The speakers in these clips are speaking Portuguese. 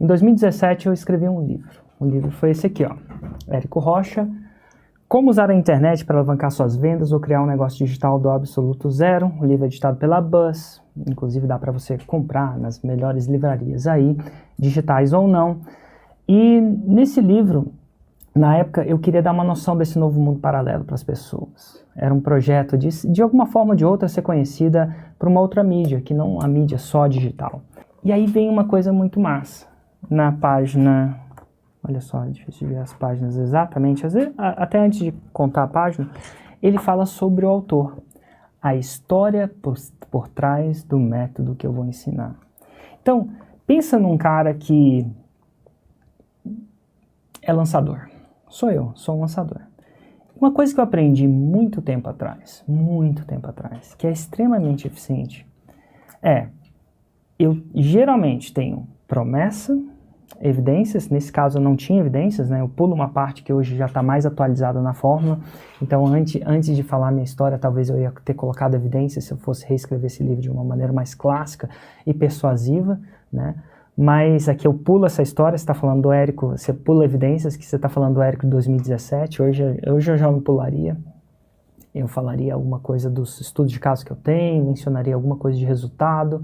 Em 2017 eu escrevi um livro. O livro foi esse aqui, ó. Érico Rocha, Como usar a internet para alavancar suas vendas ou criar um negócio digital do absoluto zero. O livro é editado pela Buzz, inclusive dá para você comprar nas melhores livrarias aí, digitais ou não. E nesse livro, na época, eu queria dar uma noção desse novo mundo paralelo para as pessoas. Era um projeto de alguma forma ou de outra ser conhecida por uma outra mídia, que não a mídia só digital. E aí vem uma coisa muito massa. Na página... Olha só, é difícil de ver as páginas exatamente. Às vezes, até antes de contar a página, ele fala sobre o autor. A história por trás do método que eu vou ensinar. Então, pensa num cara que é lançador. Sou eu, sou um lançador. Uma coisa que eu aprendi muito tempo atrás, que é extremamente eficiente, eu geralmente tenho promessa, evidências. Nesse caso eu não tinha evidências, né? Eu pulo uma parte que hoje já está mais atualizada na fórmula, então antes de falar minha história, talvez eu ia ter colocado evidências se eu fosse reescrever esse livro de uma maneira mais clássica e persuasiva, né? Mas aqui eu pulo essa história, você está falando do Érico, você pula evidências que você está falando do Érico de 2017, hoje eu já não pularia, eu falaria alguma coisa dos estudos de caso que eu tenho, mencionaria alguma coisa de resultado,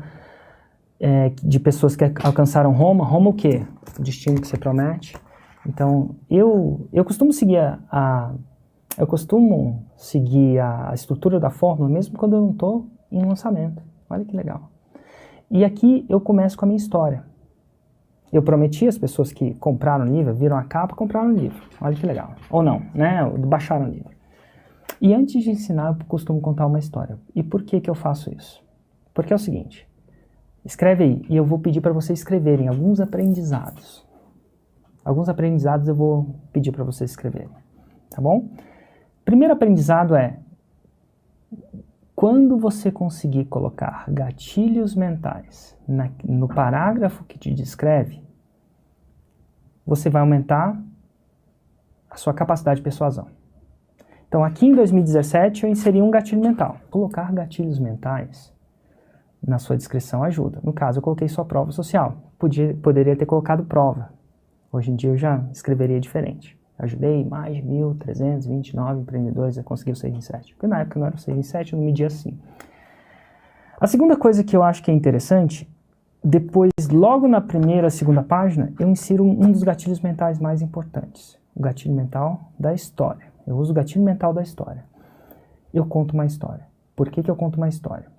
de pessoas que alcançaram Roma. Roma o quê? O destino que você promete. Então, eu costumo seguir a estrutura da fórmula, mesmo quando eu não estou em lançamento. Olha que legal. E aqui eu começo com a minha história. Eu prometi às pessoas que compraram o livro, viram a capa, compraram o livro. Olha que legal. Ou não, né? Baixaram o livro. E antes de ensinar, eu costumo contar uma história. E por que que eu faço isso? Porque é o seguinte... Escreve aí, e eu vou pedir para vocês escreverem alguns aprendizados. Alguns aprendizados eu vou pedir para vocês escreverem, tá bom? Primeiro aprendizado é, quando você conseguir colocar gatilhos mentais no parágrafo que te descreve, você vai aumentar a sua capacidade de persuasão. Então aqui em 2017 eu inseri um gatilho mental. Colocar gatilhos mentais na sua descrição ajuda. No caso, eu coloquei só prova social. Poderia ter colocado prova. Hoje em dia eu já escreveria diferente. Ajudei mais de 1.329 empreendedores a conseguir o 6 em 7. Porque na época não era o 6 em 7, eu não media assim. A segunda coisa que eu acho que é interessante, depois, logo na segunda página, eu insiro um dos gatilhos mentais mais importantes. O gatilho mental da história. Eu uso o gatilho mental da história. Eu conto uma história. Por que que eu conto uma história?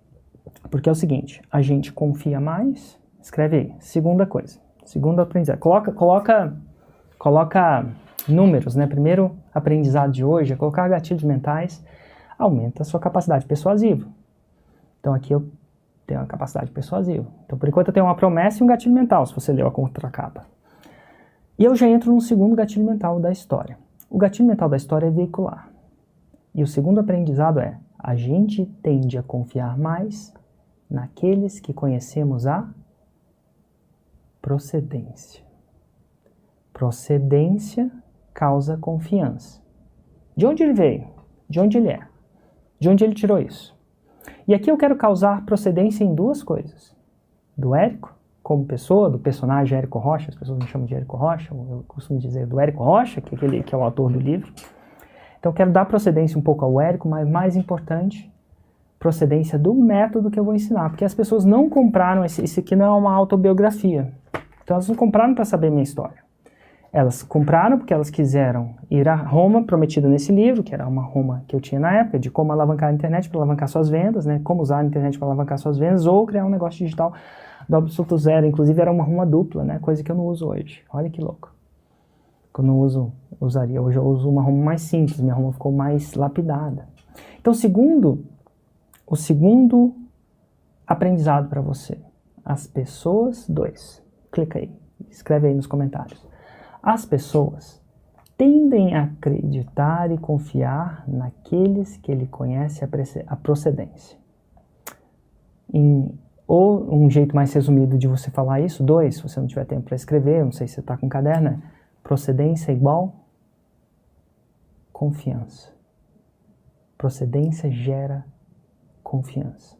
Porque é o seguinte, a gente confia mais, escreve aí, segunda coisa, segundo aprendizado, coloca números, né? Primeiro aprendizado de hoje é colocar gatilhos mentais, aumenta a sua capacidade persuasiva. Então aqui eu tenho a capacidade persuasiva. Então por enquanto eu tenho uma promessa e um gatilho mental, se você leu a contracapa. E eu já entro no segundo gatilho mental da história. O gatilho mental da história é veicular. E o segundo aprendizado é, a gente tende a confiar mais naqueles que conhecemos a procedência. Procedência causa confiança. De onde ele veio? De onde ele é? De onde ele tirou isso? E aqui eu quero causar procedência em duas coisas. Do Érico, como pessoa, do personagem Érico Rocha, as pessoas me chamam de Érico Rocha, eu costumo dizer do Érico Rocha, que é o autor do livro. Então eu quero dar procedência um pouco ao Érico, mas mais importante, procedência do método que eu vou ensinar, porque as pessoas não compraram, esse aqui não é uma autobiografia, então elas não compraram para saber minha história. Elas compraram porque elas quiseram ir a Roma, prometida nesse livro, que era uma Roma que eu tinha na época, de como alavancar a internet para alavancar suas vendas, né? Como usar a internet para alavancar suas vendas, ou criar um negócio digital do absoluto zero. Inclusive era uma Roma dupla, né? Coisa que eu não uso hoje. Olha que louco. Que eu não usaria. Hoje eu uso uma Roma mais simples, minha Roma ficou mais lapidada. Então, o segundo aprendizado para você. As pessoas, clica aí, escreve aí nos comentários. As pessoas tendem a acreditar e confiar naqueles que ele conhece a procedência. Ou um jeito mais resumido de você falar isso, se você não tiver tempo para escrever, não sei se você está com caderno, é procedência igual confiança. Procedência gera confiança.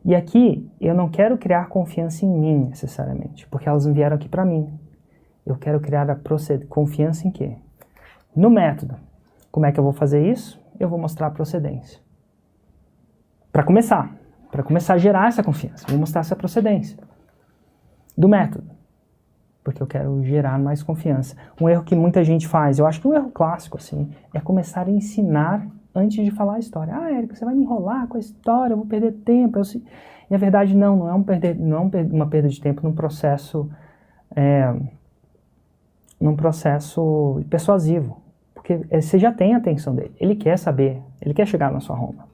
E aqui, eu não quero criar confiança em mim, necessariamente, porque elas não vieram aqui para mim. Eu quero criar a confiança em quê? No método. Como é que eu vou fazer isso? Eu vou mostrar a procedência. Para começar a gerar essa confiança, eu vou mostrar essa procedência do método. Porque eu quero gerar mais confiança. Um erro que muita gente faz, eu acho que um erro clássico, assim, é começar a ensinar antes de falar a história. Ah, Érico, você vai me enrolar com a história, eu vou perder tempo. E a verdade não é uma perda de tempo num processo persuasivo. Porque você já tem a atenção dele, ele quer saber, ele quer chegar na sua Roma.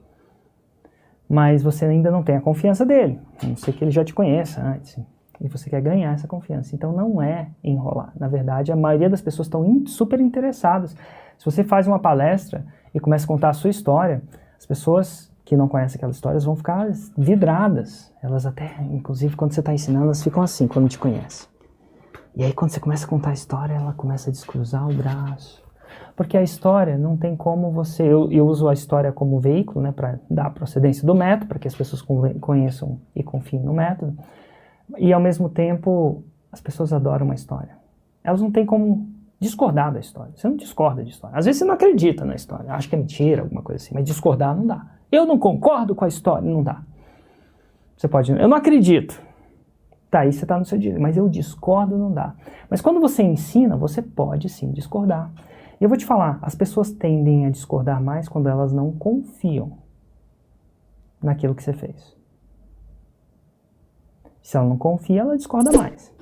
Mas você ainda não tem a confiança dele, a não ser que ele já te conheça antes. E você quer ganhar essa confiança. Então não é enrolar. Na verdade, a maioria das pessoas estão super interessadas. Se você faz uma palestra e começa a contar a sua história, as pessoas que não conhecem aquela história vão ficar vidradas. Elas até, inclusive, quando você está ensinando, elas ficam assim, quando te conhecem. E aí, quando você começa a contar a história, ela começa a descruzar o braço. Porque a história não tem como você... Eu uso a história como veículo, né, para dar a procedência do método, para que as pessoas conheçam e confiem no método. E, ao mesmo tempo, as pessoas adoram uma história. Elas não têm como discordar da história. Você não discorda de história. Às vezes você não acredita na história, acha que é mentira, alguma coisa assim, mas discordar não dá. Eu não concordo com a história, não dá. Você pode... Eu não acredito. Tá, aí você está no seu direito, mas eu discordo, não dá. Mas quando você ensina, você pode sim discordar. E eu vou te falar, as pessoas tendem a discordar mais quando elas não confiam naquilo que você fez. Se ela não confia, ela discorda mais.